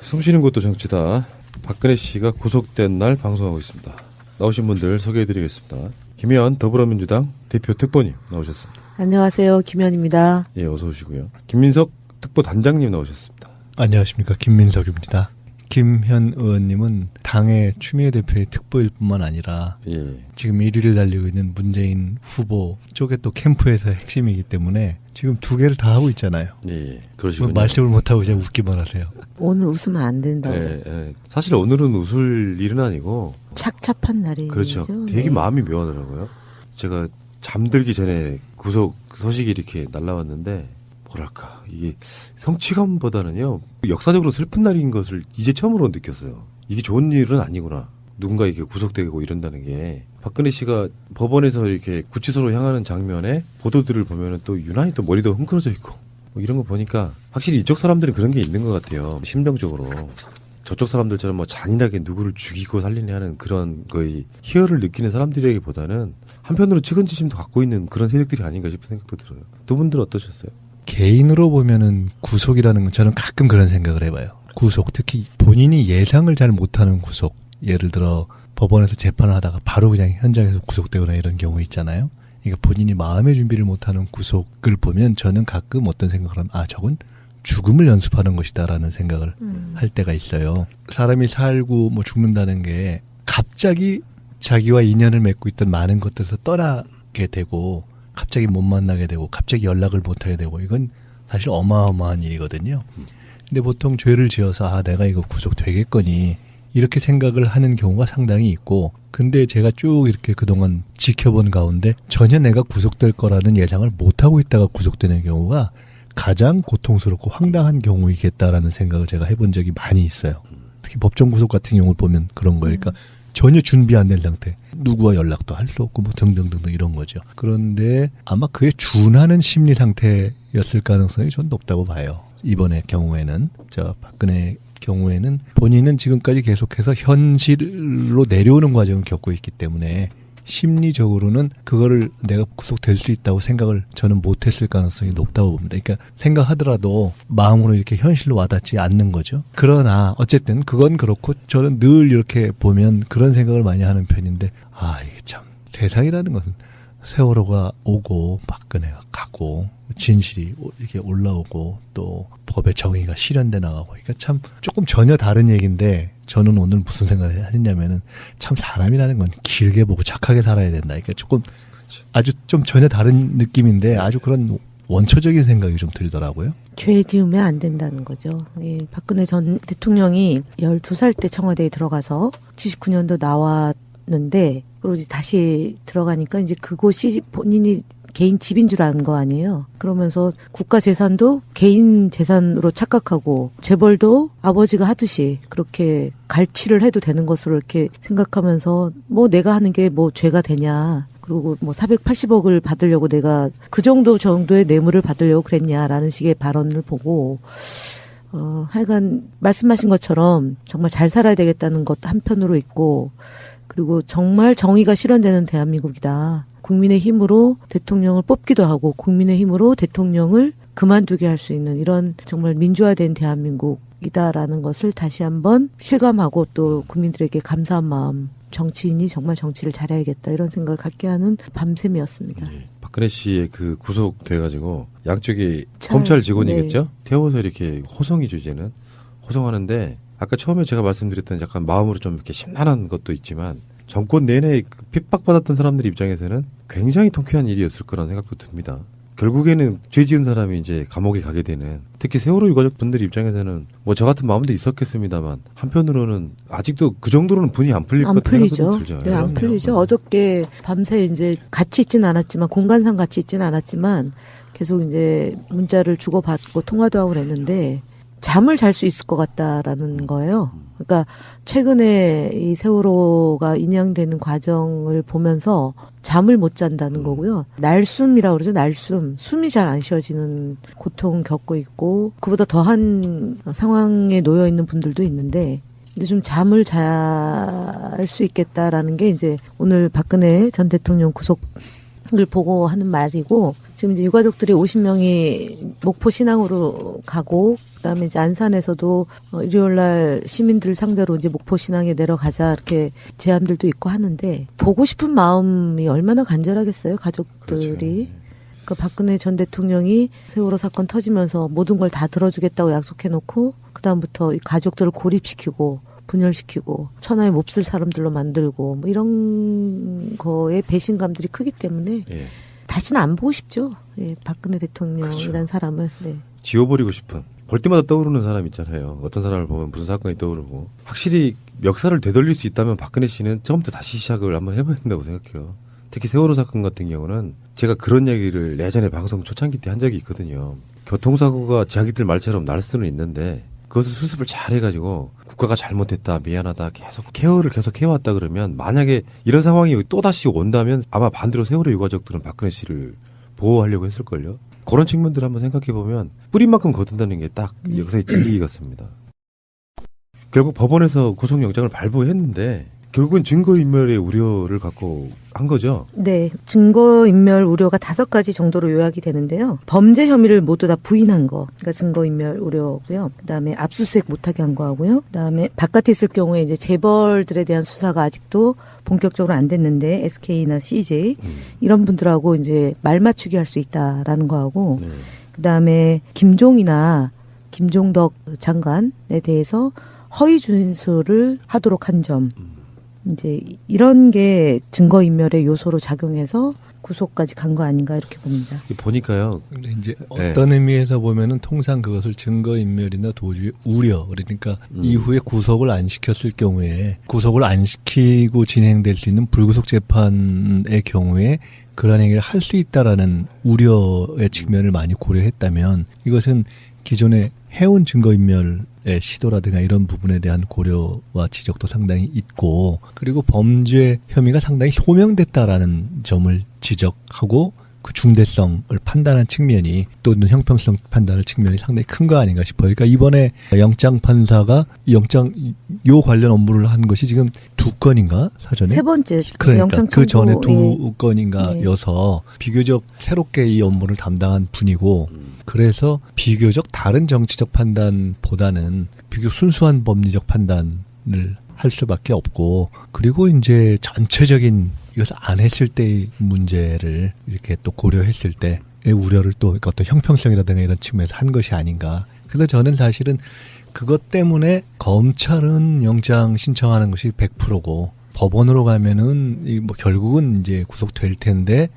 숨 쉬는 것도 정치다. 박근혜 씨가 구속된 날 방송하고 있습니다. 나오신 분들 소개해드리겠습니다. 김현 더불어민주당 대표 특보님 나오셨습니다. 안녕하세요. 김현입니다. 예, 어서 오시고요. 김민석 특보단장님 나오셨습니다. 안녕하십니까. 김민석입니다. 김현 의원님은 당의 추미애 대표의 특보일 뿐만 아니라 지금 1위를 달리고 있는 문재인 후보 쪽에 또 캠프에서의 핵심이기 때문에 지금 두 개를 다 하고 있잖아요. 예, 그러시군요. 말씀을 못하고 그냥 웃기만 하세요. 오늘 웃으면 안 된다고. 사실 오늘은 웃을 일은 아니고 착잡한 날이죠. 그렇죠. 되게 마음이 묘하더라고요. 제가 잠들기 전에 구속 소식이 이렇게 날라왔는데 뭐랄까 이게 성취감보다는요 역사적으로 슬픈 날인 것을 이제 처음으로 느꼈어요. 이게 좋은 일은 아니구나. 누군가 이렇게 구속되고 이런다는 게 박근혜 씨가 법원에서 이렇게 구치소로 향하는 장면에 보도들을 보면은 또 유난히 또 머리도 흥그러져 있고 뭐 이런 거 보니까 확실히 이쪽 사람들은 그런 게 있는 것 같아요. 심정적으로 저쪽 사람들처럼 뭐 잔인하게 누구를 죽이고 살리냐 하는 그런 거의 희열을 느끼는 사람들이라기보다는 한편으로 측은지심도 갖고 있는 그런 세력들이 아닌가 싶은 생각도 들어요. 두 분들 어떠셨어요? 개인으로 보면은 구속이라는 건 저는 가끔 그런 생각을 해봐요. 구속, 특히 본인이 예상을 잘 못하는 구속. 예를 들어 법원에서 재판을 하다가 바로 그냥 현장에서 구속되거나 이런 경우 있잖아요. 그러니까 본인이 마음의 준비를 못하는 구속을 보면 저는 가끔 어떤 생각을 하면 저건 죽음을 연습하는 것이다라는 생각을 할 때가 있어요. 사람이 살고 뭐 죽는다는 게 갑자기 자기와 인연을 맺고 있던 많은 것들에서 떠나게 되고 갑자기 못 만나게 되고 갑자기 연락을 못하게 되고 이건 사실 어마어마한 일이거든요. 근데 보통 죄를 지어서 내가 이거 구속되겠거니 이렇게 생각을 하는 경우가 상당히 있고 근데 제가 쭉 이렇게 그동안 지켜본 가운데 전혀 내가 구속될 거라는 예상을 못하고 있다가 구속되는 경우가 가장 고통스럽고 황당한 경우이겠다라는 생각을 제가 해본 적이 많이 있어요. 특히 법정 구속 같은 경우를 보면 그런 거예요. 그러니까 전혀 준비 안 된 상태. 누구와 연락도 할 수 없고 뭐 등등등등 이런 거죠. 그런데 아마 그에 준하는 심리 상태였을 가능성이 전 높다고 봐요. 이번의 경우에는 박근혜 경우에는 본인은 지금까지 계속해서 현실로 내려오는 과정을 겪고 있기 때문에 심리적으로는 그거를 내가 구속될 수 있다고 생각을 저는 못했을 가능성이 높다고 봅니다. 그러니까 생각하더라도 마음으로 이렇게 현실로 와닿지 않는 거죠. 그러나 어쨌든 그건 그렇고 저는 늘 이렇게 보면 그런 생각을 많이 하는 편인데 이게 참 세상이라는 것은 세월호가 오고 박근혜가 가고 진실이 이렇게 올라오고 또 법의 정의가 실현돼 나가고 그러니까 참 조금 전혀 다른 얘기인데 저는 오늘 무슨 생각을 했냐면은 참 사람이라는 건 길게 보고 착하게 살아야 된다. 그러니까 조금 아주 좀 전혀 다른 느낌인데 아주 그런 원초적인 생각이 좀 들더라고요. 죄 지으면 안 된다는 거죠. 예, 박근혜 전 대통령이 12살 때 청와대에 들어가서 79년도 나왔는데 그리고 이제 다시 들어가니까 이제 그곳이 본인이 개인 집인 줄 아는 거 아니에요. 그러면서 국가 재산도 개인 재산으로 착각하고 재벌도 아버지가 하듯이 그렇게 갈취를 해도 되는 것으로 이렇게 생각하면서 뭐 내가 하는 게 뭐 죄가 되냐. 그리고 뭐 480억을 받으려고 내가 그 정도의 뇌물을 받으려고 그랬냐라는 식의 발언을 보고 하여간 말씀하신 것처럼 정말 잘 살아야 되겠다는 것도 한편으로 있고 그리고 정말 정의가 실현되는 대한민국이다. 국민의 힘으로 대통령을 뽑기도 하고 국민의 힘으로 대통령을 그만두게 할 수 있는 이런 정말 민주화된 대한민국이다라는 것을 다시 한번 실감하고 또 국민들에게 감사한 마음 정치인이 정말 정치를 잘해야겠다 이런 생각을 갖게 하는 밤샘이었습니다. 박근혜 씨의 그 구속돼가지고 양쪽이 검찰 직원이겠죠? 태워서 이렇게 호송이죠 이제는. 호송하는데 아까 처음에 제가 말씀드렸던 약간 마음으로 좀 이렇게 심란한 것도 있지만 정권 내내 핍박받았던 사람들 입장에서는 굉장히 통쾌한 일이었을 거라는 생각도 듭니다. 결국에는 죄 지은 사람이 이제 감옥에 가게 되는 특히 세월호 유가족 분들 입장에서는 뭐 저 같은 마음도 있었겠습니다만 한편으로는 아직도 그 정도로는 분이 안 풀릴 것 같은 생각도 들죠. 네, 안 풀리죠. 어저께 밤새 이제 같이 있진 않았지만 공간상 같이 있진 않았지만 계속 이제 문자를 주고받고 통화도 하고 그랬는데 잠을 잘 수 있을 것 같다라는 거예요. 그러니까 최근에 이 세월호가 인양되는 과정을 보면서 잠을 못 잔다는 거고요. 날숨이라고 그러죠. 날숨. 숨이 잘 안 쉬어지는 고통 겪고 있고 그보다 더한 상황에 놓여 있는 분들도 있는데 근데 좀 잠을 잘 수 있겠다라는 게 이제 오늘 박근혜 전 대통령 구속 보고 하는 말이고, 지금 이제 유가족들이 50명이 목포 신항으로 가고, 그다음에 이제 안산에서도 일요일날 시민들 상대로 이제 목포 신항에 내려가자 이렇게 제안들도 있고 하는데, 보고 싶은 마음이 얼마나 간절하겠어요, 가족들이. 그렇죠. 그러니까 박근혜 전 대통령이 세월호 사건 터지면서 모든 걸 다 들어주겠다고 약속해놓고, 그다음부터 이 가족들을 고립시키고 분열시키고 천하에 몹쓸 사람들로 만들고 뭐 이런 거에 배신감들이 크기 때문에 예. 다시는 안 보고 싶죠. 예, 박근혜 대통령이라는 그렇죠. 사람을. 네. 지워버리고 싶은. 볼 때마다 떠오르는 사람 있잖아요. 어떤 사람을 보면 무슨 사건이 떠오르고. 확실히 역사를 되돌릴 수 있다면 박근혜 씨는 처음부터 다시 시작을 한번 해봐야 된다고 생각해요. 특히 세월호 사건 같은 경우는 제가 그런 얘기를 예전에 방송 초창기 때 한 적이 있거든요. 교통사고가 자기들 말처럼 날 수는 있는데 그것을 수습을 잘 해가지고 국가가 잘못했다, 미안하다 계속 케어를 계속 해왔다 그러면 만약에 이런 상황이 또다시 온다면 아마 반대로 세월호 유가족들은 박근혜 씨를 보호하려고 했을걸요. 그런 측면들을 한번 생각해보면 뿌리만큼 거둔다는 게 딱 역사의 진리 같습니다. 결국 법원에서 구속영장을 발부했는데 결국은 증거인멸의 우려를 갖고 한 거죠. 네, 증거인멸 우려가 5가지 정도로 요약이 되는데요. 범죄 혐의를 모두 다 부인한 거, 그러니까 증거인멸 우려고요. 그다음에 압수수색 못하게 한 거하고요. 그다음에 바깥에 있을 경우에 이제 재벌들에 대한 수사가 아직도 본격적으로 안 됐는데 SK나 CJ 이런 분들하고 이제 말 맞추기 할 수 있다라는 거하고, 네. 그다음에 김종이나 김종덕 장관에 대해서 허위 진술을 하도록 한 점. 이제 이런 게 증거인멸의 요소로 작용해서 구속까지 간 거 아닌가 이렇게 봅니다. 보니까요. 근데 이제 네. 어떤 의미에서 보면은 통상 그것을 증거인멸이나 도주의 우려, 그러니까 이후에 구속을 안 시켰을 경우에 구속을 안 시키고 진행될 수 있는 불구속 재판의 경우에 그러한 행위를 할 수 있다라는 우려의 측면을 많이 고려했다면 이것은 기존에 해온 증거인멸의 시도라든가 이런 부분에 대한 고려와 지적도 상당히 있고, 그리고 범죄 혐의가 상당히 소명됐다라는 점을 지적하고 그 중대성을 판단한 측면이, 또는 형평성 판단할 측면이 상당히 큰 거 아닌가 싶어요. 그러니까 이번에 영장 판사가 요 관련 업무를 한 것이 지금 2건인가 사전에? 3번째. 그러니까 영장 그 전에 청구, 2건인가여서 비교적 새롭게 이 업무를 담당한 분이고, 그래서 비교적 다른 정치적 판단보다는 비교적 순수한 법리적 판단을 할 수밖에 없고, 그리고 이제 전체적인 이것을 안 했을 때의 문제를 이렇게 또 고려했을 때의 우려를 또 어떤 형평성이라든가 이런 측면에서 한 것이 아닌가. 그래서 저는 사실은 그것 때문에 검찰은 영장 신청하는 것이 100%고 법원으로 가면은 뭐 결국은 이제 구속될 텐데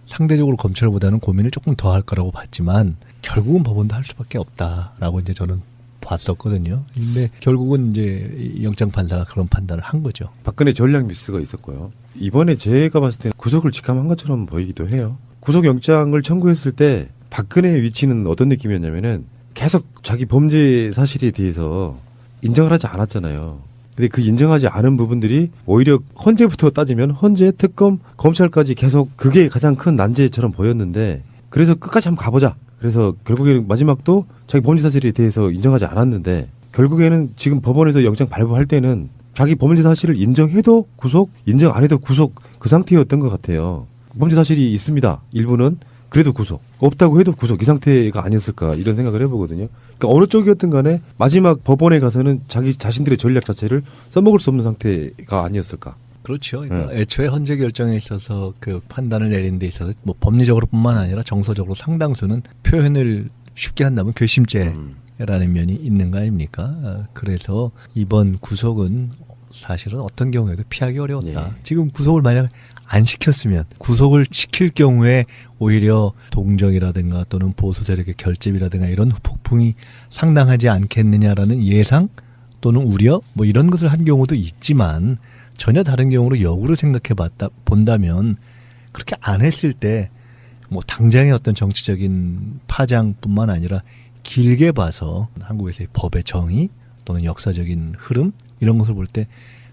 상대적으로 검찰보다는 고민을 조금 더 할 거라고 봤지만 결국은 법원도 할 수밖에 없다라고 이제 저는 봤었거든요. 근데 결국은 이제 영장 판사가 그런 판단을 한 거죠. 박근혜 전략 미스가 있었고요. 이번에 제가 봤을 때 구속을 직감한 것처럼 보이기도 해요. 구속영장을 청구했을 때 박근혜의 위치는 어떤 느낌이었냐면은 계속 자기 범죄 사실에 대해서 인정을 하지 않았잖아요. 근데 그 인정하지 않은 부분들이 오히려 헌재부터 따지면 헌재, 특검, 검찰까지 계속 그게 가장 큰 난제처럼 보였는데, 그래서 끝까지 한번 가보자. 그래서 결국에는 마지막도 자기 범죄 사실에 대해서 인정하지 않았는데, 결국에는 지금 법원에서 영장 발부할 때는 자기 범죄 사실을 인정해도 구속, 인정 안 해도 구속 그 상태였던 것 같아요. 범죄 사실이 있습니다. 일부는. 그래도 구속. 없다고 해도 구속. 이 상태가 아니었을까 이런 생각을 해보거든요. 그러니까 어느 쪽이었든 간에 마지막 법원에 가서는 자기 자신들의 전략 자체를 써먹을 수 없는 상태가 아니었을까. 그렇죠. 그러니까 애초에 헌재 결정에 있어서 그 판단을 내리는 데 있어서 뭐 법리적으로뿐만 아니라 정서적으로 상당수는 표현을 쉽게 한다면 괘씸죄라는 면이 있는 거 아닙니까? 그래서 이번 구속은 사실은 어떤 경우에도 피하기 어려웠다. 예. 지금 구속을 만약 안 시켰으면, 구속을 시킬 경우에 오히려 동정이라든가 또는 보수 세력의 결집이라든가 이런 폭풍이 상당하지 않겠느냐라는 예상 또는 우려 뭐 이런 것을 한 경우도 있지만, 전혀 다른 경우로 역으로 생각해 본다면 그렇게 안 했을 때 뭐 당장의 어떤 정치적인 파장뿐만 아니라 길게 봐서 한국에서의 법의 정의 또는 역사적인 흐름 이런 것을 볼 때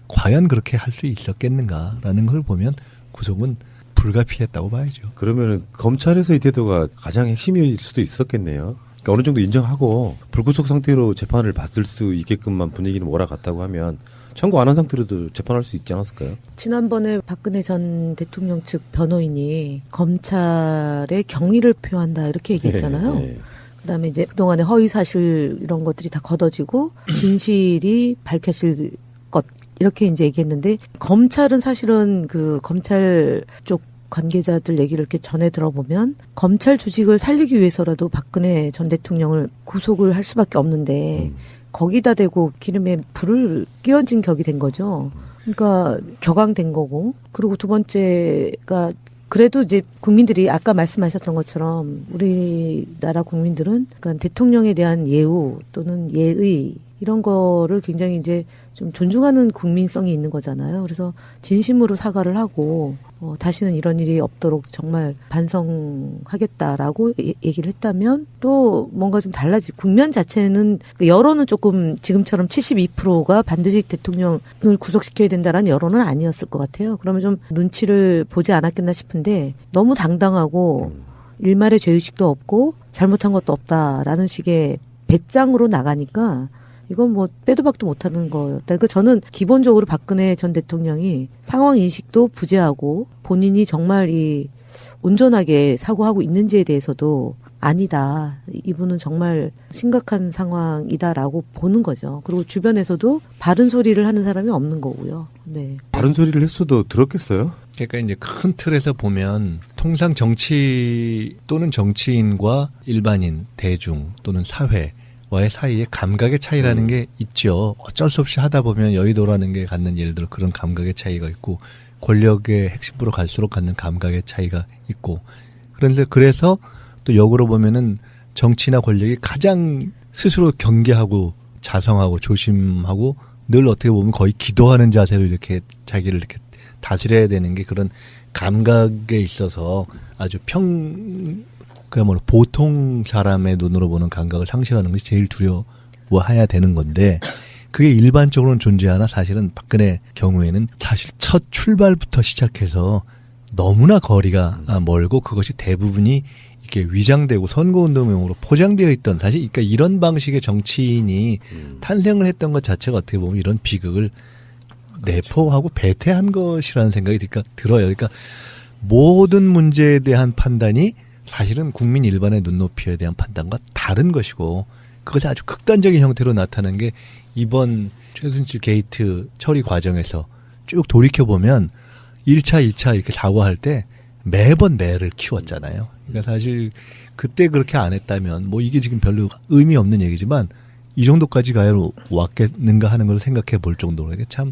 과연 그렇게 할 수 있었겠는가라는 것을 보면 구속은 불가피했다고 봐야죠. 그러면은 검찰에서의 태도가 가장 핵심일 수도 있었겠네요. 그러니까 어느 정도 인정하고 불구속 상태로 재판을 받을 수 있게끔만 분위기를 몰아갔다고 하면 청구 안 한 상태로도 재판할 수 있지 않았을까요? 지난번에 박근혜 전 대통령 측 변호인이 검찰의 경의를 표한다 이렇게 얘기했잖아요. 네, 네. 그다음에 이제 그동안의 허위 사실 이런 것들이 다 걷어지고 진실이 밝혀질 것 이렇게 이제 얘기했는데 검찰은 사실은 그 검찰 쪽 관계자들 얘기를 이렇게 전해 들어보면 검찰 조직을 살리기 위해서라도 박근혜 전 대통령을 구속을 할 수밖에 없는데 거기다 대고 기름에 불을 끼얹은 격이 된 거죠. 그러니까 격앙된 거고. 그리고 두 번째가 그래도 이제 국민들이 아까 말씀하셨던 것처럼 우리나라 국민들은 그러니까 대통령에 대한 예우 또는 예의 이런 거를 굉장히 이제 좀 존중하는 국민성이 있는 거잖아요. 그래서 진심으로 사과를 하고 다시는 이런 일이 없도록 정말 반성하겠다라고 얘기를 했다면 또 뭔가 좀 달라지. 국면 자체는 여론은 조금 지금처럼 72%가 반드시 대통령을 구속시켜야 된다라는 여론은 아니었을 것 같아요. 그러면 좀 눈치를 보지 않았겠나 싶은데 너무 당당하고 일말의 죄의식도 없고 잘못한 것도 없다라는 식의 배짱으로 나가니까 이건 뭐 빼도 박도 못하는 거였다. 그러니까 저는 기본적으로 박근혜 전 대통령이 상황 인식도 부재하고 본인이 정말 이 온전하게 사고하고 있는지에 대해서도 아니다. 이분은 정말 심각한 상황이다라고 보는 거죠. 그리고 주변에서도 바른 소리를 하는 사람이 없는 거고요. 네. 바른 소리를 했어도 들었겠어요? 그러니까 이제 큰 틀에서 보면 통상 정치 또는 정치인과 일반인, 대중 또는 사회 와의 사이에 감각의 차이라는 게 있죠. 어쩔 수 없이 하다 보면 여의도라는 게 갖는 예를 들어 그런 감각의 차이가 있고 권력의 핵심부로 갈수록 갖는 감각의 차이가 있고 그런데 그래서 또 역으로 보면은 정치나 권력이 가장 스스로 경계하고 자성하고 조심하고 늘 어떻게 보면 거의 기도하는 자세로 이렇게 자기를 이렇게 다스려야 되는 게 그런 감각에 있어서 아주 그야말로 보통 사람의 눈으로 보는 감각을 상실하는 것이 제일 두려워해야 되는 건데 그게 일반적으로는 존재하나 사실은 박근혜 경우에는 사실 첫 출발부터 시작해서 너무나 거리가 멀고 그것이 대부분이 이렇게 위장되고 선거운동용으로 포장되어 있던 사실 그러니까 이런 방식의 정치인이 탄생을 했던 것 자체가 어떻게 보면 이런 비극을 내포하고 배태한 것이라는 생각이 들어요. 그러니까 모든 문제에 대한 판단이 사실은 국민 일반의 눈높이에 대한 판단과 다른 것이고 그것이 아주 극단적인 형태로 나타난 게 이번 최순실 게이트 처리 과정에서 쭉 돌이켜보면 1차, 2차 이렇게 사과할 때 매번 매를 키웠잖아요. 그러니까 사실 그때 그렇게 안 했다면 뭐 이게 지금 별로 의미 없는 얘기지만 이 정도까지 가야 왔겠는가 하는 걸 생각해 볼 정도로 이게 참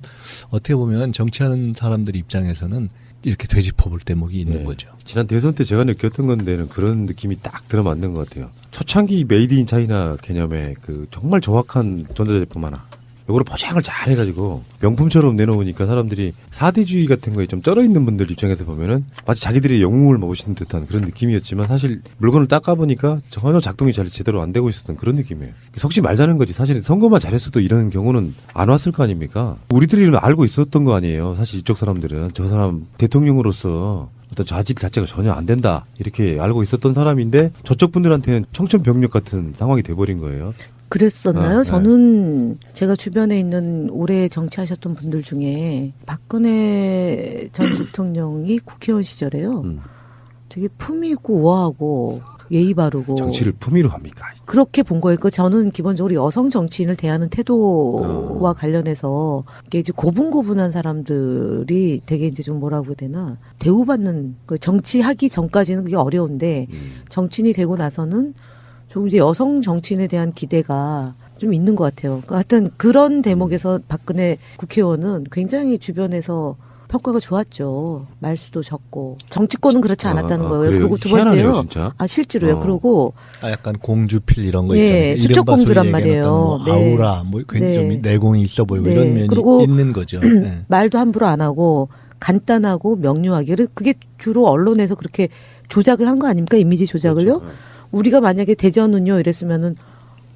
어떻게 보면 정치하는 사람들 입장에서는 이렇게 되짚어볼 대목이 있는 거죠. 지난 대선 때 제가 느꼈던 건데는 그런 느낌이 딱 들어맞는 것 같아요. 초창기 메이드 인 차이나 개념의 그 정말 정확한 전자제품 하나. 이거를 포장을 잘 해가지고 명품처럼 내놓으니까 사람들이 사대주의 같은 거에 좀 쩔어 있는 분들 입장에서 보면은 마치 자기들이 영웅을 모시는 듯한 그런 느낌이었지만 사실 물건을 닦아보니까 전혀 작동이 잘 제대로 안 되고 있었던 그런 느낌이에요. 속지 말자는 거지. 사실 선거만 잘했어도 이런 경우는 안 왔을 거 아닙니까? 우리들이 알고 있었던 거 아니에요. 사실 이쪽 사람들은 저 사람 대통령으로서 어떤 자질 자체가 전혀 안 된다 이렇게 알고 있었던 사람인데 저쪽 분들한테는 청천벽력 같은 상황이 돼버린 거예요. 그랬었나요? 네. 저는 제가 주변에 있는 오래 정치하셨던 분들 중에 박근혜 전 대통령이 국회의원 시절에요. 되게 품위 있고 우아하고 예의 바르고 정치를 품위로 합니까? 그렇게 본 거예요. 저는 기본적으로 여성 정치인을 대하는 태도와 관련해서 이게 이제 고분고분한 사람들이 되게 이제 좀 뭐라고 해야 되나 대우받는 정치하기 전까지는 그게 어려운데 정치인이 되고 나서는 조금 이제 여성 정치인에 대한 기대가 좀 있는 것 같아요. 그러니까 하여튼 그런 대목에서 박근혜 국회의원은 굉장히 주변에서 평가가 좋았죠. 말수도 적고 정치권은 그렇지 않았다는 거예요. 그래요? 그리고 두 희한하네요, 번째요. 진짜. 실제로요. 그리고 약간 공주필 이런 거 네, 있잖아요. 수첩공주란 말이에요. 뭐 네. 아우라, 뭐 괜히 좀 네. 내공이 있어 보이고 네. 이런 면이 그리고 있는 거죠. 네. 말도 함부로 안 하고 간단하고 명료하게 그게 주로 언론에서 그렇게 조작을 한 거 아닙니까? 이미지 조작을요. 그렇죠. 우리가 만약에 대전은요 이랬으면은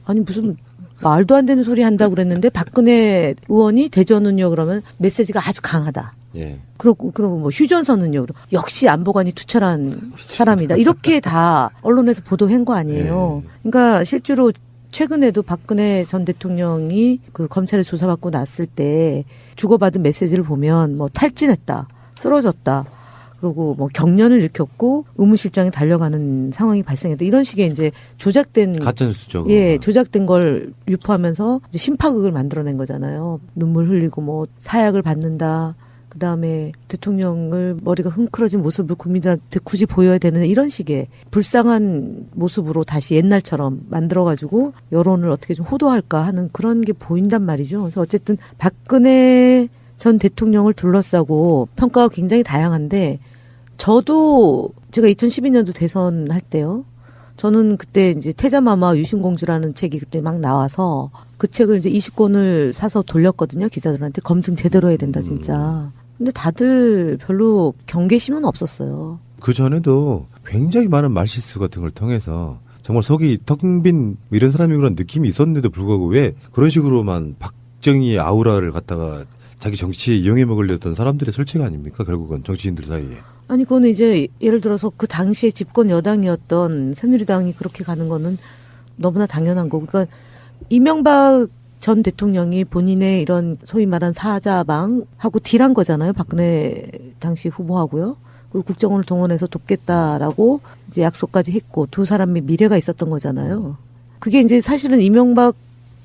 아니 무슨 말도 안 되는 소리 한다고 그랬는데 박근혜 의원이 대전은요 그러면 메시지가 아주 강하다. 예. 그러고 뭐 휴전선은요. 역시 안보관이 투철한 사람이다. 이렇게 다 언론에서 보도한 거 아니에요. 그러니까 실제로 최근에도 박근혜 전 대통령이 그 검찰에 조사받고 났을 때 주고받은 메시지를 보면 뭐 탈진했다, 쓰러졌다, 그리고 뭐 경련을 일으켰고 의무실장에 달려가는 상황이 발생했다. 이런 식의 이제 조작된 가짜뉴스죠. 예, 조작된 걸 유포하면서 이제 심파극을 만들어낸 거잖아요. 눈물 흘리고 뭐 사약을 받는다. 그다음에 대통령을 머리가 흥크러진 모습을 국민들한테 굳이 보여야 되는 이런 식의 불쌍한 모습으로 다시 옛날처럼 만들어가지고 여론을 어떻게 좀 호도할까 하는 그런 게 보인단 말이죠. 그래서 어쨌든 박근혜 전 대통령을 둘러싸고 평가가 굉장히 다양한데 저도 제가 2012년도 대선 할 때요. 저는 그때 이제 태자마마 유신공주라는 책이 그때 막 나와서 그 책을 이제 20권을 사서 돌렸거든요. 기자들한테 검증 제대로 해야 된다 진짜. 근데 다들 별로 경계심은 없었어요. 그 전에도 굉장히 많은 말실수 같은 걸 통해서 정말 속이 텅 빈 이런 사람이구나 느낌이 있었는데도 불구하고 왜 그런 식으로만 박정희의 아우라를 갖다가 자기 정치에 이용해 먹으려던 사람들의 설치가 아닙니까? 결국은 정치인들 사이에. 아니 그거는 이제 예를 들어서 그 당시에 집권 여당이었던 새누리당이 그렇게 가는 거는 너무나 당연한 거고. 그러니까 이명박 전 대통령이 본인의 이런 소위 말한 사자방하고 딜한 거잖아요. 박근혜 당시 후보하고요. 그리고 국정원을 동원해서 돕겠다라고 이제 약속까지 했고 두 사람의 미래가 있었던 거잖아요. 그게 이제 사실은 이명박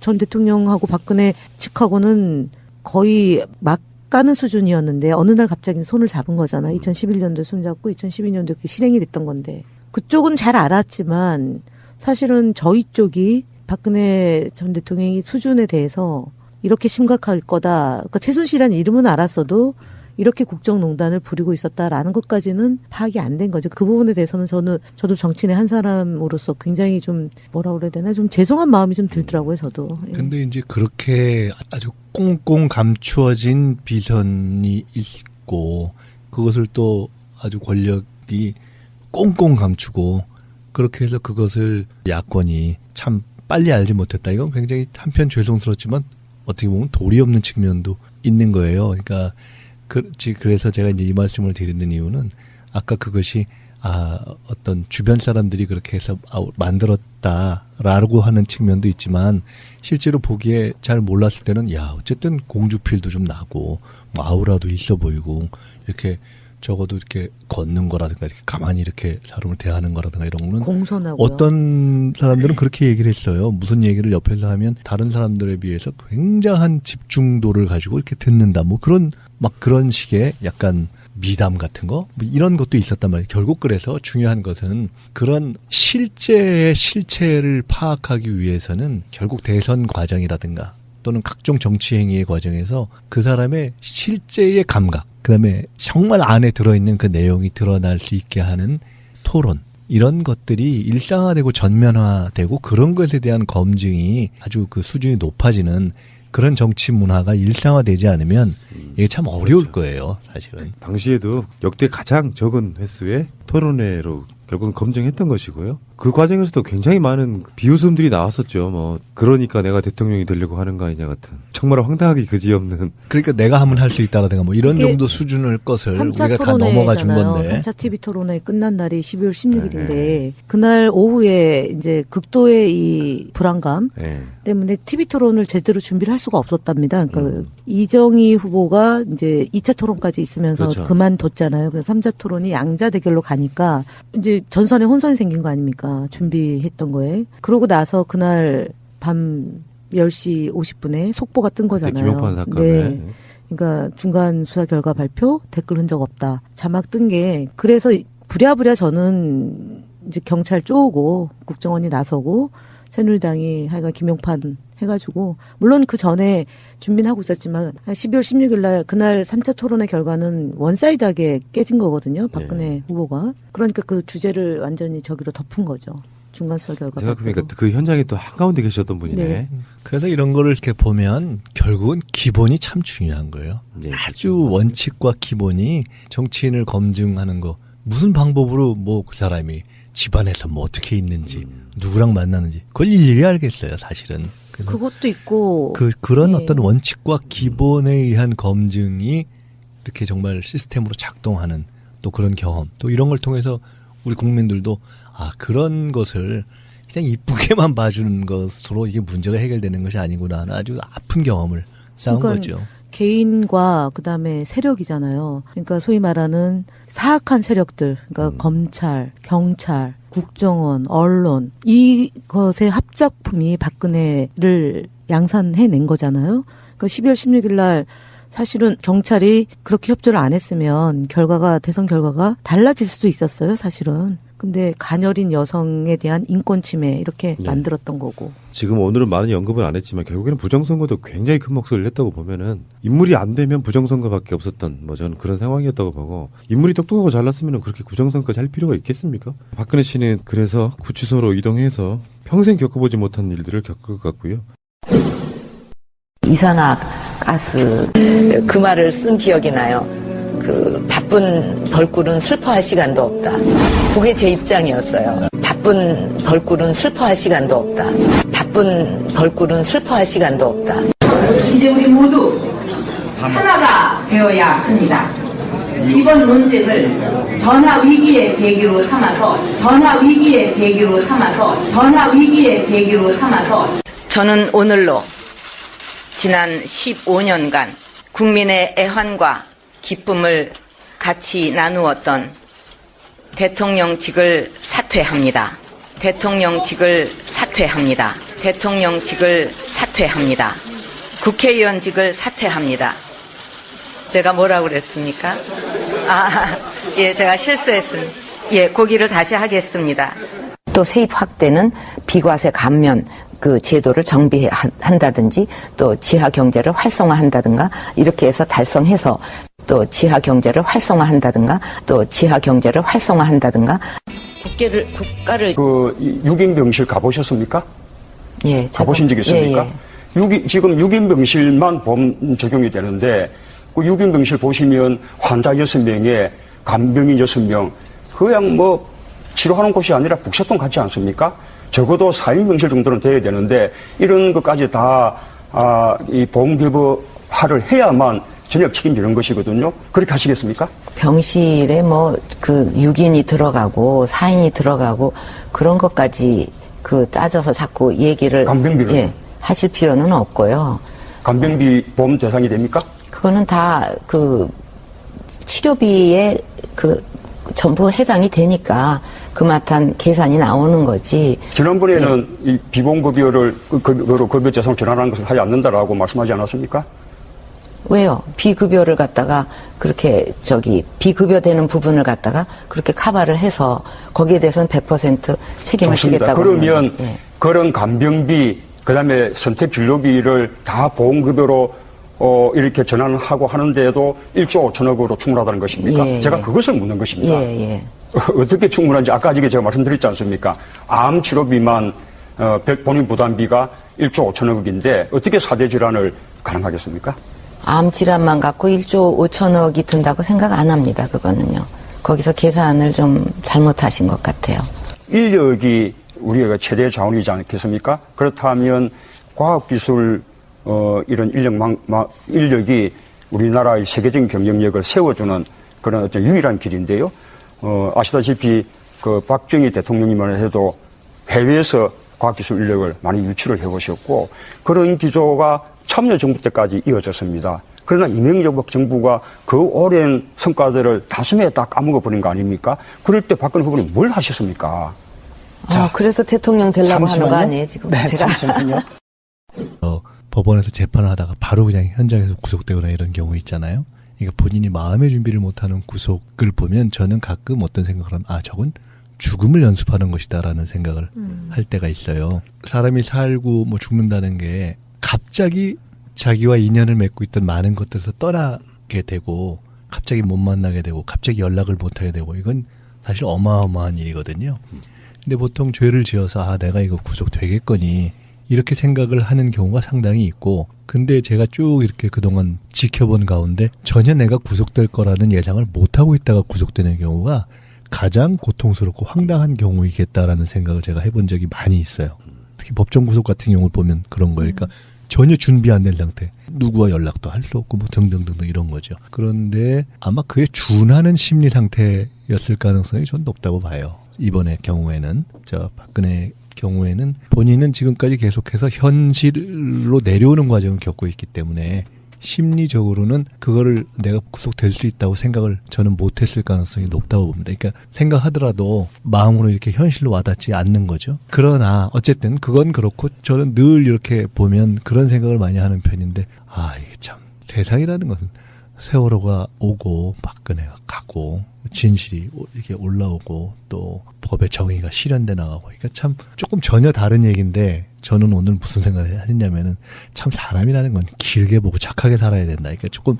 전 대통령하고 박근혜 측하고는 거의 막 가는 수준이었는데 어느 날 갑자기 손을 잡은 거잖아요. 2011년도에 손 잡고 2012년도에 그게 실행이 됐던 건데 그쪽은 잘 알았지만 사실은 저희 쪽이 박근혜 전 대통령의 수준에 대해서 이렇게 심각할 거다. 그러니까 최순실이라는 이름은 알았어도 이렇게 국정농단을 부리고 있었다라는 것까지는 파악이 안 된 거죠. 그 부분에 대해서는 저도 정치인의 한 사람으로서 굉장히 좀 뭐라 그래야 되나 좀 죄송한 마음이 좀 들더라고요. 저도. 예. 근데 이제 그렇게 아주 꽁꽁 감추어진 비선이 있고 그것을 또 아주 권력이 꽁꽁 감추고 그렇게 해서 그것을 야권이 참 빨리 알지 못했다. 이건 굉장히 한편 죄송스럽지만 어떻게 보면 도리 없는 측면도 있는 거예요. 그러니까 그래서 제가 이제 이 말씀을 드리는 이유는 아까 그것이 어떤 주변 사람들이 그렇게 해서 만들었다라고 하는 측면도 있지만 실제로 보기에 잘 몰랐을 때는 어쨌든 공주필도 좀 나고 뭐 아우라도 있어 보이고 이렇게 적어도 이렇게 걷는 거라든가 이렇게 가만히 이렇게 사람을 대하는 거라든가 이런 거는 공손하고요. 어떤 사람들은 그렇게 얘기를 했어요. 무슨 얘기를 옆에서 하면 다른 사람들에 비해서 굉장한 집중도를 가지고 이렇게 듣는다. 뭐 그런 식의 약간 미담 같은 거? 뭐 이런 것도 있었단 말이에요. 결국 그래서 중요한 것은 그런 실제의 실체를 파악하기 위해서는 결국 대선 과정이라든가 또는 각종 정치 행위의 과정에서 그 사람의 실제의 감각, 그다음에 정말 안에 들어있는 그 내용이 드러날 수 있게 하는 토론, 이런 것들이 일상화되고 전면화되고 그런 것에 대한 검증이 아주 그 수준이 높아지는 그런 정치 문화가 일상화되지 않으면 이게 참 어려울 거예요, 사실은. 당시에도 역대 가장 적은 횟수의 토론회로 결국은 검증했던 것이고요. 그 과정에서도 굉장히 많은 비웃음들이 나왔었죠. 뭐 그러니까 내가 대통령이 되려고 하는 거 아니냐 같은 정말 황당하기 그지없는. 그러니까 내가 하면 할 수 있다라든가 뭐 이런 정도 수준을 것을 3차 우리가 다 넘어가 준 건데. 3차 TV 토론회 끝난 날이 12월 16일인데 그날 오후에 이제 극도의 이 불안감 때문에 TV 토론을 제대로 준비를 할 수가 없었답니다. 그러니까 이정희 후보가 이제 2차 토론까지 있으면서 그렇죠. 그만뒀잖아요. 그래서 3차 토론이 양자 대결로 가니까 이제 전선에 혼선이 생긴 거 아닙니까? 준비했던 거에. 그러고 나서 그날 밤 10시 50분에 속보가 뜬 거잖아요. 김용판 사건에. 네. 그러니까 중간 수사 결과 발표, 댓글 흔적 없다. 자막 뜬 게 그래서 부랴부랴 저는 이제 경찰 쪼고 국정원이 나서고 새누리당이 하여간 김용판 해가지고 물론 그 전에 준비는 하고 있었지만 12월 16일 날 그날 3차 토론의 결과는 원사이드하게 깨진 거거든요. 박근혜 후보가. 그러니까 그 주제를 완전히 저기로 덮은 거죠. 중간 수사 결과. 제가 그러니까 그 현장에 또 한가운데 계셨던 분이네. 네. 그래서 이런 거를 이렇게 보면 결국은 기본이 참 중요한 거예요. 네, 아주 맞습니다. 원칙과 기본이 정치인을 검증하는 거. 무슨 방법으로 뭐 그 사람이 집안에서 뭐 어떻게 있는지 누구랑 만나는지 그걸 일일이 알겠어요, 사실은. 그것도 있고 그런 네. 어떤 원칙과 기본에 의한 검증이 이렇게 정말 시스템으로 작동하는 또 그런 경험, 또 이런 걸 통해서 우리 국민들도 그런 것을 그냥 이쁘게만 봐주는 것으로 이게 문제가 해결되는 것이 아니구나 하는 아주 아픈 경험을 쌓은 그러니까 거죠. 개인과 그다음에 세력이잖아요. 그러니까 소위 말하는 사악한 세력들, 그러니까 검찰, 경찰, 국정원, 언론 이것의 합작품이 박근혜를 양산해낸 거잖아요. 그러니까 12월 16일 날 사실은 경찰이 그렇게 협조를 안 했으면 대선 결과가 달라질 수도 있었어요, 사실은. 근데 가녀린 여성에 대한 인권 침해 이렇게 네. 만들었던 거고. 지금 오늘은 많은 언급을 안 했지만 결국에는 부정선거도 굉장히 큰 목소리를 냈다고 보면은 인물이 안 되면 부정선거밖에 없었던 저는 그런 상황이었다고 보고 인물이 똑똑하고 잘났으면 그렇게 부정선거까지 할 필요가 있겠습니까? 박근혜 씨는 그래서 구치소로 이동해서 평생 겪어보지 못한 일들을 겪을 것 같고요. 이산화 가스 그 말을 쓴 기억이 나요. 그 바쁜 벌꿀은 슬퍼할 시간도 없다. 그게 제 입장이었어요. 바쁜 벌꿀은 슬퍼할 시간도 없다. 바쁜 벌꿀은 슬퍼할 시간도 없다. 이제 우리 모두 하나가 되어야 합니다. 이번 논쟁을 전화 위기의 계기로 삼아서 저는 오늘로 지난 15년간 국민의 애환과 기쁨을 같이 나누었던 대통령직을 사퇴합니다. 국회의원직을 사퇴합니다. 제가 뭐라고 그랬습니까? 예, 제가 실수했습니다. 예, 고기를 다시 하겠습니다. 또 세입 확대는 비과세 감면 그 제도를 정비한다든지 또 지하 경제를 활성화한다든가 이렇게 해서 달성해서 또 지하 경제를 활성화한다든가 국가를 그 6인 병실 가보셨습니까? 예, 가보신 적 있습니까? 지금 6인 병실만 보험 적용이 되는데 그 6인 병실 보시면 환자 6명에 간병인 6명 그냥 뭐 치료하는 곳이 아니라 북새통 같지 않습니까? 적어도 4인 병실 정도는 돼야 되는데 이런 것까지 다 이 보험개보화를 해야만 전역 책임지는 것이거든요. 그렇게 하시겠습니까? 병실에 뭐 그 6인이 들어가고 4인이 들어가고 그런 것까지 그 따져서 자꾸 얘기를 간병비를 하실 필요는 없고요. 간병비 보험 대상이 됩니까? 그거는 다 그 치료비에 그 전부 해당이 되니까 그마탄 계산이 나오는 거지. 지난번에는 이 비보험급여를 급여 대상으로 전환하는 것을 하지 않는다라고 말씀하지 않았습니까? 왜요? 비급여를 갖다가 그렇게 비급여 되는 부분을 갖다가 그렇게 커버를 해서 거기에 대해서는 100% 책임을 좋습니다. 지겠다고. 그러면 그런 간병비 그다음에 선택 진료비를 다 보험급여로 이렇게 전환하고 하는데도 1조 5천억으로 충분하다는 것입니까? 제가 그것을 묻는 것입니다. 어떻게 충분한지 아까 제가 말씀드렸지 않습니까? 암 치료비만 본인 부담비가 1조 5천억인데 어떻게 4대 질환을 가능하겠습니까? 암 질환만 갖고 1조 5천억이 든다고 생각 안 합니다. 그거는요. 거기서 계산을 좀 잘못하신 것 같아요. 인력이 우리가 최대 자원이지 않겠습니까? 그렇다면 과학기술 이런 인력이 우리나라의 세계적인 경쟁력을 세워주는 그런 어떤 유일한 길인데요. 아시다시피 그 박정희 대통령님만 해도 해외에서 과학기술 인력을 많이 유치를 해보셨고 그런 기조가 참여정부 때까지 이어졌습니다. 그러나 이명박 정부가 그 오랜 성과들을 단숨에 다 까먹어버린 거 아닙니까? 그럴 때 박근혜 후보는 뭘 하셨습니까? 그래서 대통령 되려고 하는 거 아니에요, 지금? 네, 제가. 잠시만요. 법원에서 재판을 하다가 바로 그냥 현장에서 구속되거나 이런 경우 있잖아요. 그러니까 본인이 마음의 준비를 못하는 구속을 보면 저는 가끔 어떤 생각을 하면 저건 죽음을 연습하는 것이다라는 생각을 할 때가 있어요. 사람이 살고 뭐 죽는다는 게 갑자기 자기와 인연을 맺고 있던 많은 것들에서 떠나게 되고 갑자기 못 만나게 되고 갑자기 연락을 못 하게 되고 이건 사실 어마어마한 일이거든요. 근데 보통 죄를 지어서 내가 이거 구속되겠거니 이렇게 생각을 하는 경우가 상당히 있고 근데 제가 쭉 이렇게 그동안 지켜본 가운데 전혀 내가 구속될 거라는 예상을 못하고 있다가 구속되는 경우가 가장 고통스럽고 황당한 경우이겠다라는 생각을 제가 해본 적이 많이 있어요. 특히 법정 구속 같은 경우를 보면 그런 거예요. 그러니까 전혀 준비 안 된 상태. 누구와 연락도 할 수 없고 뭐 등등등등 이런 거죠. 그런데 아마 그에 준하는 심리 상태였을 가능성이 전 높다고 봐요. 이번의 경우에는 박근혜 경우에는 본인은 지금까지 계속해서 현실로 내려오는 과정을 겪고 있기 때문에 심리적으로는 그거를 내가 구속될 수 있다고 생각을 저는 못했을 가능성이 높다고 봅니다. 그러니까 생각하더라도 마음으로 이렇게 현실로 와닿지 않는 거죠. 그러나 어쨌든 그건 그렇고 저는 늘 이렇게 보면 그런 생각을 많이 하는 편인데 이게 참 세상이라는 것은 세월호가 오고 박근혜가 가고 진실이 이렇게 올라오고 또 법의 정의가 실현돼 나가고 그러니까 참 조금 전혀 다른 얘기인데 저는 오늘 무슨 생각을 하느냐면은 참 사람이라는 건 길게 보고 착하게 살아야 된다. 그러니까 조금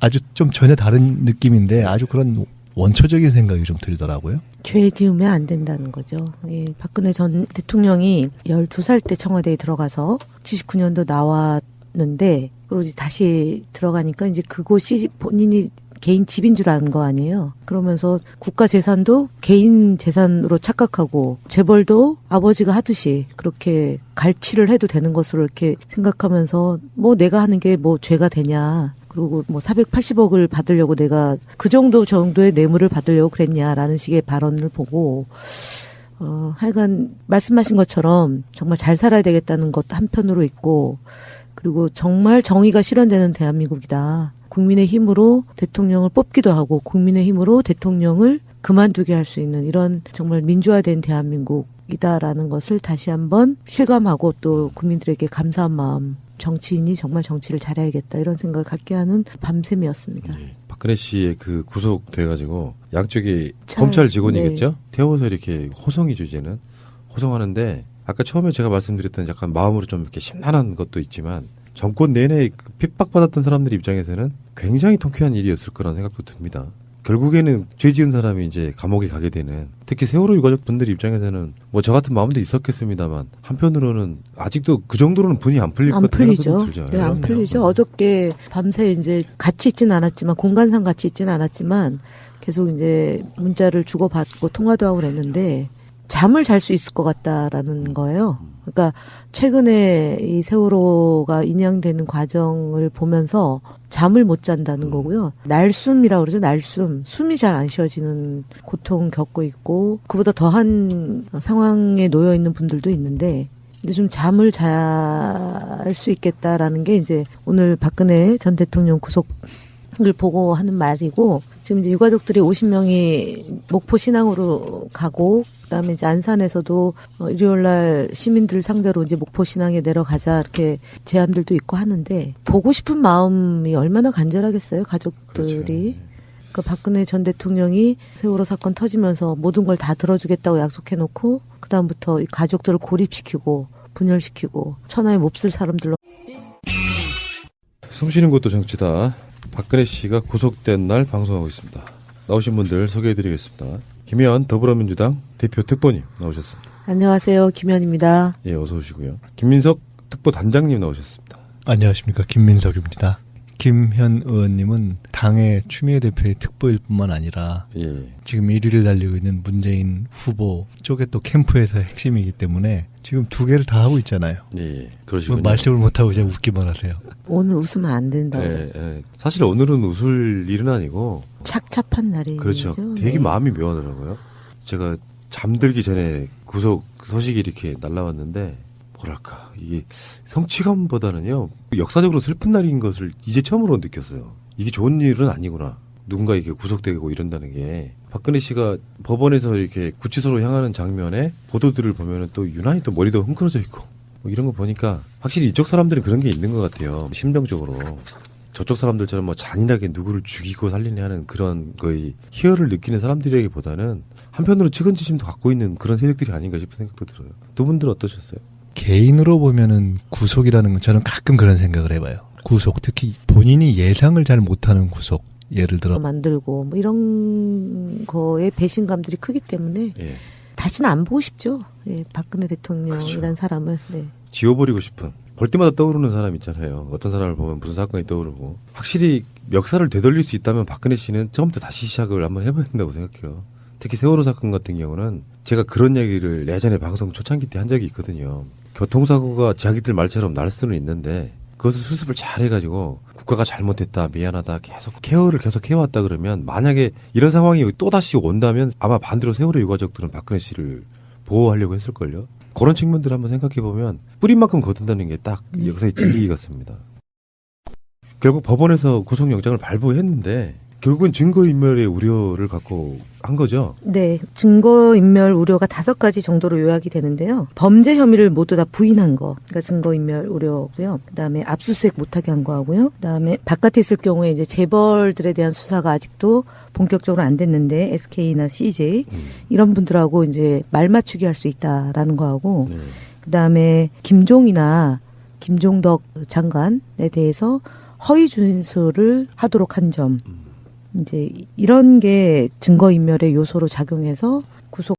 아주 좀 전혀 다른 느낌인데 아주 그런 원초적인 생각이 좀 들더라고요. 죄 지으면 안 된다는 거죠. 예, 박근혜 전 대통령이 12살 때 청와대에 들어가서 79년도 나왔는데 그리고 이제 다시 들어가니까 이제 그곳이 본인이 개인 집인 줄 아는 거 아니에요. 그러면서 국가 재산도 개인 재산으로 착각하고 재벌도 아버지가 하듯이 그렇게 갈취를 해도 되는 것으로 이렇게 생각하면서 뭐 내가 하는 게 뭐 죄가 되냐. 그리고 뭐 480억을 받으려고 내가 그 정도의 뇌물을 받으려고 그랬냐라는 식의 발언을 보고 하여간 말씀하신 것처럼 정말 잘 살아야 되겠다는 것도 한편으로 있고 그리고 정말 정의가 실현되는 대한민국이다. 국민의 힘으로 대통령을 뽑기도 하고 국민의 힘으로 대통령을 그만두게 할 수 있는 이런 정말 민주화된 대한민국이다라는 것을 다시 한번 실감하고 또 국민들에게 감사한 마음 정치인이 정말 정치를 잘해야겠다 이런 생각을 갖게 하는 밤샘이었습니다. 네. 박근혜 씨의 그 구속돼가지고 양쪽이 검찰 직원이겠죠? 태워서 이렇게 호송이죠 이제는. 호송하는데 아까 처음에 제가 말씀드렸던 약간 마음으로 좀 이렇게 심란한 것도 있지만 정권 내내 그 핍박받았던 사람들 입장에서는 굉장히 통쾌한 일이었을 거라는 생각도 듭니다. 결국에는 죄 지은 사람이 이제 감옥에 가게 되는 특히 세월호 유가족 분들 입장에서는 뭐 저 같은 마음도 있었겠습니다만 한편으로는 아직도 그 정도로는 분이 안 풀릴 것 같은 생각도 들죠. 네, 안 풀리죠. 어저께 밤새 이제 같이 있지는 않았지만 공간상 같이 있지는 않았지만 계속 이제 문자를 주고받고 통화도 하고 그랬는데 잠을 잘 수 있을 것 같다라는 거예요. 그러니까 최근에 이 세월호가 인양되는 과정을 보면서 잠을 못 잔다는 거고요. 날숨이라고 그러죠. 날숨. 숨이 잘 안 쉬어지는 고통 겪고 있고 그보다 더한 상황에 놓여 있는 분들도 있는데 근데 좀 잠을 잘 수 있겠다라는 게 이제 오늘 박근혜 전 대통령 구속을 보고 하는 말이고 지금 이제 유가족들이 50명이 목포 신항으로 가고 그다음에 이제 안산에서도 일요일 날 시민들 상대로 이제 목포 신항에 내려가자 이렇게 제안들도 있고 하는데 보고 싶은 마음이 얼마나 간절하겠어요 가족들이. 그렇죠. 그 박근혜 전 대통령이 세월호 사건 터지면서 모든 걸 다 들어주겠다고 약속해놓고 그 다음부터 가족들을 고립시키고 분열시키고 천하에 몹쓸 사람들로. 숨쉬는 것도 정치다. 박근혜 씨가 구속된 날 방송하고 있습니다. 나오신 분들 소개해드리겠습니다. 김현 더불어민주당 대표 특보님 나오셨습니다. 안녕하세요. 김현입니다. 예, 어서 오시고요. 김민석 특보단장님 나오셨습니다. 안녕하십니까. 김민석입니다. 김현 의원님은 당의 추미애 대표의 특보일 뿐만 아니라 예. 지금 1위를 달리고 있는 문재인 후보 쪽에 또 캠프에서 핵심이기 때문에 지금 두 개를 다 하고 있잖아요. 예, 그러시군요. 말씀을 못하고 그냥 웃기만 하세요. 오늘 웃으면 안 된다고. 예, 예. 사실 오늘은 웃을 일은 아니고 착잡한 날이죠. 그렇죠. 되게 네. 마음이 묘하더라고요. 제가 잠들기 전에 구속 소식이 이렇게 날라왔는데 뭐랄까 이게 성취감보다는요 역사적으로 슬픈 날인 것을 이제 처음으로 느꼈어요. 이게 좋은 일은 아니구나. 누군가 이렇게 구속되고 이런다는 게 박근혜 씨가 법원에서 이렇게 구치소로 향하는 장면에 보도들을 보면은 또 유난히 또 머리도 흥그러져 있고 뭐 이런 거 보니까 확실히 이쪽 사람들은 그런 게 있는 것 같아요. 심정적으로 저쪽 사람들처럼 뭐 잔인하게 누구를 죽이고 살리냐 하는 그런 거의 희열을 느끼는 사람들에게보다는 한편으로 측은지심도 갖고 있는 그런 세력들이 아닌가 싶은 생각도 들어요. 두 분들 어떠셨어요? 개인으로 보면은 구속이라는 건 저는 가끔 그런 생각을 해봐요. 구속, 특히 본인이 예상을 잘 못하는 구속. 예를 들어 만들고 뭐 이런 거에 배신감들이 크기 때문에 예. 다시는 안 보고 싶죠. 예, 박근혜 대통령이라는 그렇죠. 사람을. 네. 지워버리고 싶은 볼 때마다 떠오르는 사람 있잖아요. 어떤 사람을 보면 무슨 사건이 떠오르고 확실히 역사를 되돌릴 수 있다면 박근혜 씨는 처음부터 다시 시작을 한번 해봐야 된다고 생각해요. 특히 세월호 사건 같은 경우는 제가 그런 얘기를 예전에 방송 초창기 때 한 적이 있거든요. 교통사고가 자기들 말처럼 날 수는 있는데 그것을 수습을 잘 해가지고 국가가 잘못했다 미안하다 계속 케어를 계속 해왔다 그러면 만약에 이런 상황이 또다시 온다면 아마 반대로 세월호 유가족들은 박근혜 씨를 보호하려고 했을걸요. 그런 측면들을 한번 생각해보면 뿌린 만큼 거둔다는 게 딱 역사의 진리 같습니다. 결국 법원에서 구속영장을 발부했는데 결국은 증거인멸의 우려를 갖고 한 거죠. 네, 증거인멸 우려가 5가지 정도로 요약이 되는데요. 범죄 혐의를 모두 다 부인한 거, 그러니까 증거인멸 우려고요. 그다음에 압수수색 못하게 한 거하고요. 그다음에 바깥에 있을 경우에 이제 재벌들에 대한 수사가 아직도 본격적으로 안 됐는데 SK나 CJ 이런 분들하고 이제 말 맞추기 할 수 있다라는 거하고, 네. 그다음에 김종이나 김종덕 장관에 대해서 허위 준수를 하도록 한 점. 이제 이런 게 증거인멸의 요소로 작용해서 구속